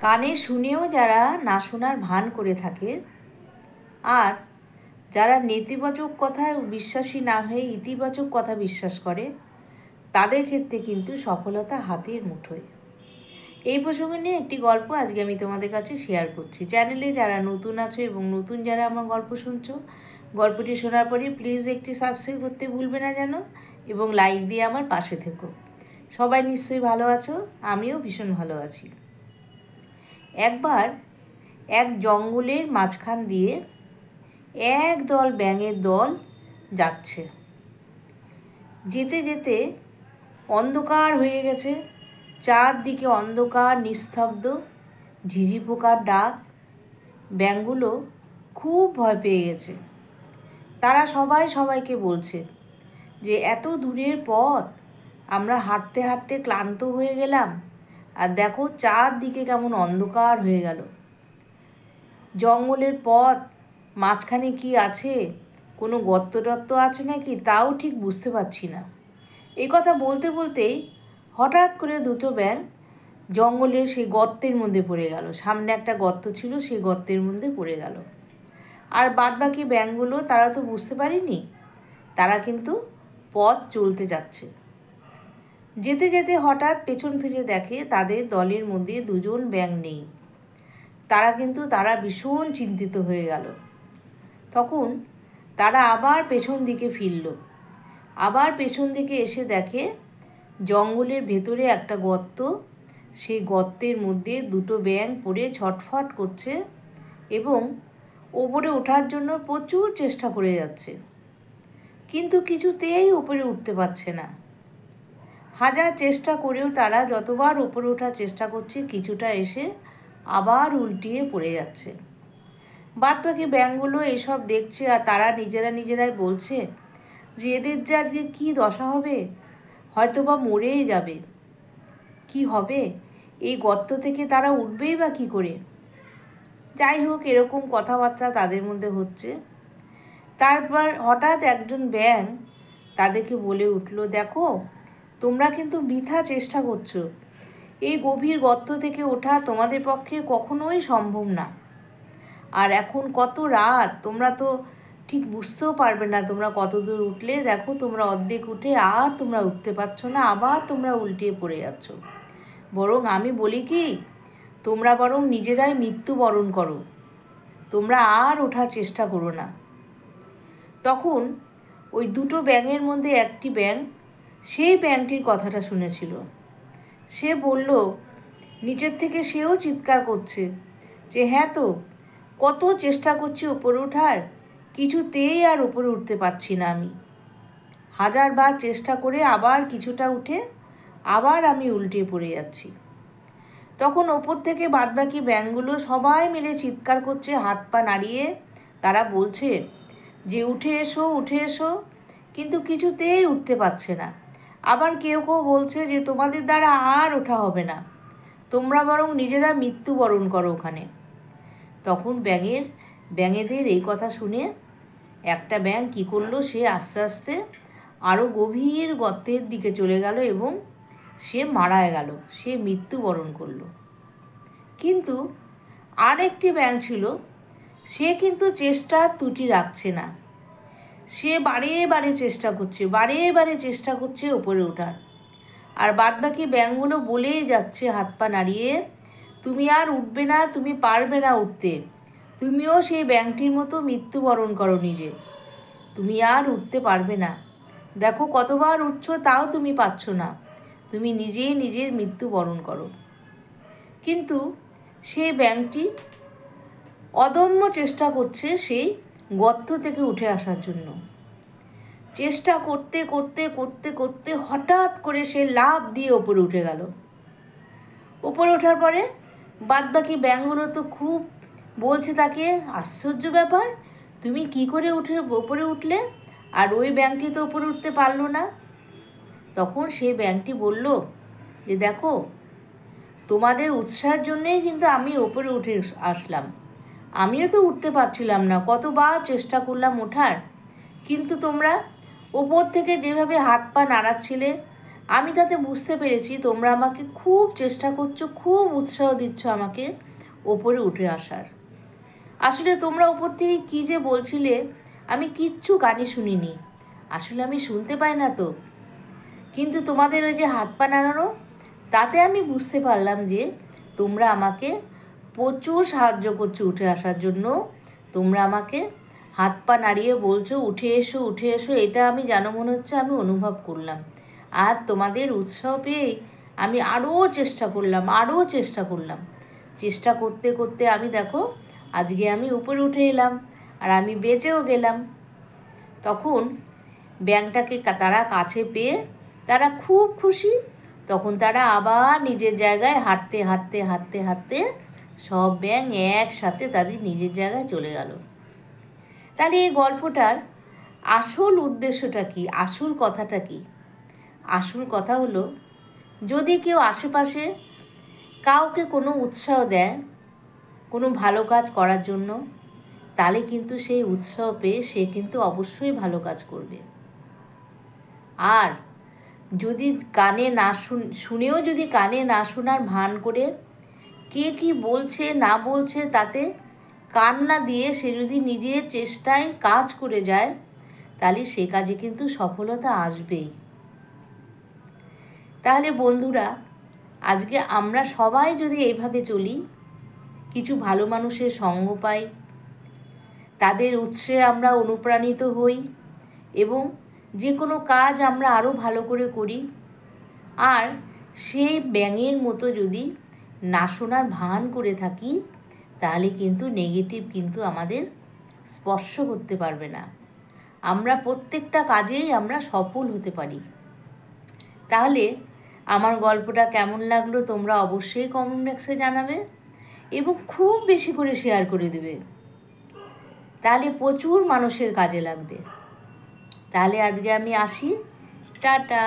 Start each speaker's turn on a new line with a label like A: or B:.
A: কানে শুনেও যারা না শোনার ভান করে থাকে আর যারা নেতিবাচক কথায় বিশ্বাসী না হয়ে ইতিবাচক কথা বিশ্বাস করে, তাদের ক্ষেত্রে কিন্তু সফলতা হাতের মুঠোয়। এই প্রসঙ্গে নিয়ে একটি গল্প আজকে আমি তোমাদের কাছে শেয়ার করছি। চ্যানেলে যারা নতুন আছো এবং নতুন যারা আমার গল্প শুনছো, গল্পটি শোনার পরে প্লিজ একটি সাবস্ক্রাইব করতে ভুলবে না যেন, এবং লাইক দিয়ে আমার পাশে থেকো। সবাই নিশ্চয়ই ভালো আছো, আমিও ভীষণ ভালো আছি। একবার এক জঙ্গলের মাঝখান দিয়ে একদল ব্যাঙের দল যাচ্ছে। যেতে যেতে অন্ধকার হয়ে গেছে, চারদিকে অন্ধকার, নিস্তব্ধ, ঝিঝি পোকার ডাক। ব্যাঙগুলো খুব ভয় পেয়ে গেছে। তারা সবাই সবাইকে বলছে যে এত দূরের পথ, আমরা হাঁটতে হাঁটতে ক্লান্ত হয়ে গেলাম, আর দেখো চারদিকে কেমন অন্ধকার হয়ে গেল। জঙ্গলের পথ, মাঝখানে কি আছে, কোনো গর্ত টর্ত আছে নাকি তাও ঠিক বুঝতে পারছি না। এই কথা বলতে বলতেই হঠাৎ করে দুটো ব্যাঙ জঙ্গলের সেই গর্তের মধ্যে পড়ে গেল। সামনে একটা গর্ত ছিল, সেই গর্তের মধ্যে পড়ে গেল। আর বাদবাকি ব্যাঙগুলো তারা তো বুঝতে পারেনি, তারা কিন্তু পথ চলতে যাচ্ছে। যেতে যেতে হঠাৎ পেছন ফিরে দেখে তাদের দলের মধ্যে দুজন ব্যাঙ নেই। তারা ভীষণ চিন্তিত হয়ে গেল। তখন তারা আবার পেছন দিকে ফিরল। আবার পেছন দিকে এসে দেখে জঙ্গলের ভেতরে একটা গর্ত, সেই গর্তের মধ্যে দুটো ব্যাঙ পড়ে ছটফট করছে এবং ওপরে ওঠার জন্য প্রচুর চেষ্টা করে যাচ্ছে, কিন্তু কিছুতেই উপরে উঠতে পারছে না। হাজার চেষ্টা করেও তারা যতবার উপরে ওঠার চেষ্টা করছে, কিছুটা এসে আবার উল্টিয়ে পড়ে যাচ্ছে। বাদবাকি ব্যাঙগুলো এসব দেখছে আর তারা নিজেরাই বলছে যে এদের যে আজকে কী দশা হবে, হয়তো বা মরেই যাবে। কি হবে, এই গর্ত থেকে তারা উঠবেই বা কী করে? যাই হোক, এরকম কথাবার্তা তাদের মধ্যে হচ্ছে। তারপর হঠাৎ একজন ব্যাঙ তাদেরকে বলে উঠল, দেখো তোমরা কিন্তু বৃথা চেষ্টা করছো, এই গভীর গর্ত থেকে ওঠা তোমাদের পক্ষে কখনোই সম্ভব না। আর এখন কত রাত, তোমরা তো ঠিক বুঝতেও পারবে না তোমরা কত দূর উঠলে। দেখো তোমরা অর্ধেক উঠে আর তোমরা উঠতে পারছো না, আবার তোমরা উল্টিয়ে পড়ে যাচ্ছ। বরং আমি বলি কি, তোমরা বরং নিজেরাই মৃত্যুবরণ করো, তোমরা আর ওঠার চেষ্টা করো না। তখন ওই দুটো ব্যাঙের মধ্যে একটি ব্যাঙ সেই ব্যাঙটির কথাটা শুনেছিল। সে বলল, নিচের থেকে সেও চিৎকার করছে যে হ্যাঁ তো, কত চেষ্টা করছি উপরে ওঠার, কিছুতেই আর উপরে উঠতে পারছি না। আমি হাজারবার চেষ্টা করে আবার কিছুটা উঠে আবার আমি উল্টে পড়ে যাচ্ছি। তখন ওপর থেকে বাদবাকি ব্যাঙগুলো সবাই মিলে চিৎকার করছে, হাত পা নাড়িয়ে তারা বলছে যে উঠে এসো, উঠে এসো, কিন্তু কিছুতেই উঠতে পারছে না। আবার কেউ কেউ বলছে যে তোমাদের দ্বারা আর ওঠা হবে না, তোমরা বরং নিজেরা মৃত্যুবরণ করো ওখানে। তখন ব্যাঙেদের এই কথা শুনে একটা ব্যাঙ কী করলো, সে আস্তে আস্তে আরও গভীর গর্তের দিকে চলে গেল এবং সে মারা গেল, সে মৃত্যুবরণ করলো। কিন্তু আরেকটি ব্যাঙ ছিল, সে কিন্তু চেষ্টার ত্রুটি রাখছে না। সে বারে বারে চেষ্টা করছে উপরে ওঠার। আর বাদবাকি ব্যাঙগুলো বলেই যাচ্ছে হাত পা নাড়িয়ে, তুমি আর উঠবে না, তুমি পারবে না উঠতে, তুমিও সেই ব্যাঙটির মতো মৃত্যুবরণ করো নিজে, তুমি আর উঠতে পারবে না। দেখো কতবার উঠছো তাও তুমি পাচ্ছ না, তুমি নিজেই নিজের মৃত্যুবরণ করো। কিন্তু সেই ব্যাঙটি অদম্য চেষ্টা করছে সেই গর্ত থেকে উঠে আসার জন্য। চেষ্টা করতে করতে করতে করতে হঠাৎ করে সে লাফ দিয়ে ওপরে উঠে গেল। ওপরে ওঠার পরে বাদবাকি ব্যাঙগুলো তো খুব বলছে তাকে, আশ্চর্য ব্যাপার, তুমি কি করে ওপরে উঠলে, আর ওই ব্যাঙটি তো ওপরে উঠতে পারলো না। তখন সেই ব্যাঙটি বলল যে দেখো, তোমাদের উৎসাহের জন্যেই কিন্তু আমি ওপরে উঠে আসলাম, আমিও তো উঠতে পারছিলাম না, কতবার চেষ্টা করলাম ওঠার, কিন্তু তোমরা ওপর থেকে যেভাবে হাত পা নাড়াচ্ছিলে আমি তাতে বুঝতে পেরেছি তোমরা আমাকে খুব চেষ্টা করছো, খুব উৎসাহ দিচ্ছ আমাকে ওপরে উঠে আসার। আসলে তোমরা ওপর থেকে কী যে বলছিলে আমি কিচ্ছু কানে শুনিনি, আসলে আমি শুনতে পাই না তো। কিন্তু তোমাদের ওই যে হাত পা নাড়ানো, তাতে আমি বুঝতে পারলাম যে তোমরা আমাকে প্রচুর সাহায্য করছো উঠে আসার জন্য। তোমরা আমাকে হাত পা নাড়িয়ে বলছো উঠে এসো উঠে এসো, এটা আমি যেন মনে হচ্ছে আমি অনুভব করলাম। আর তোমাদের উৎসাহ পেয়ে আমি আরও চেষ্টা করলাম। চেষ্টা করতে করতে আমি দেখো আজকে আমি উপরে উঠে এলাম, আর আমি বেঁচেও গেলাম। তখন ব্যাঙটাকে তারা কাছে পেয়ে তারা খুব খুশি। তখন তারা আবার নিজের জায়গায় হাঁটতে হাঁটতে হাঁটতে হাঁটতে সব ব্যাঙ একসাথে তাদের নিজের জায়গায় চলে গেল। তাহলে এই গল্পটার আসল উদ্দেশ্যটা কি, আসল কথাটা কি? আসল কথা হলো, যদি কেউ আশেপাশে কাউকে কোনো উৎসাহ দেয় কোনো ভালো কাজ করার জন্য, তাহলে কিন্তু সেই উৎসাহ পেয়ে সে কিন্তু অবশ্যই ভালো কাজ করবে। আর যদি কানে না শুনেও যদি কানে না শোনার ভান করে কে কি বলছে না বলছে তাতে কান না দিয়ে সে যদি নিজের চেষ্টায় কাজ করে যায়, তাহলে সে কাজে কিন্তু সফলতা আসবেই। তাহলে বন্ধুরা, আজকে আমরা সবাই যদি এইভাবে চলি, কিছু ভালো মানুষের সঙ্গ পাই, তাদের উৎসে আমরা অনুপ্রাণিত হই এবং যে কোনো কাজ আমরা আরও ভালো করে করি, আর সেই ব্যাঙের মতো যদি না শোনার ভান করে থাকি, তাহলে কিন্তু নেগেটিভ কিন্তু আমাদের স্পর্শ করতে পারবে না। আমরা প্রত্যেকটা কাজেই আমরা সফল হতে পারি। তাহলে আমার গল্পটা কেমন লাগলো তোমরা অবশ্যই কমেন্ট বক্সে জানাবে এবং খুব বেশি করে শেয়ার করে দেবে, তাহলে প্রচুর মানুষের কাজে লাগবে। তাহলে আজকে আমি আসি, টাটা।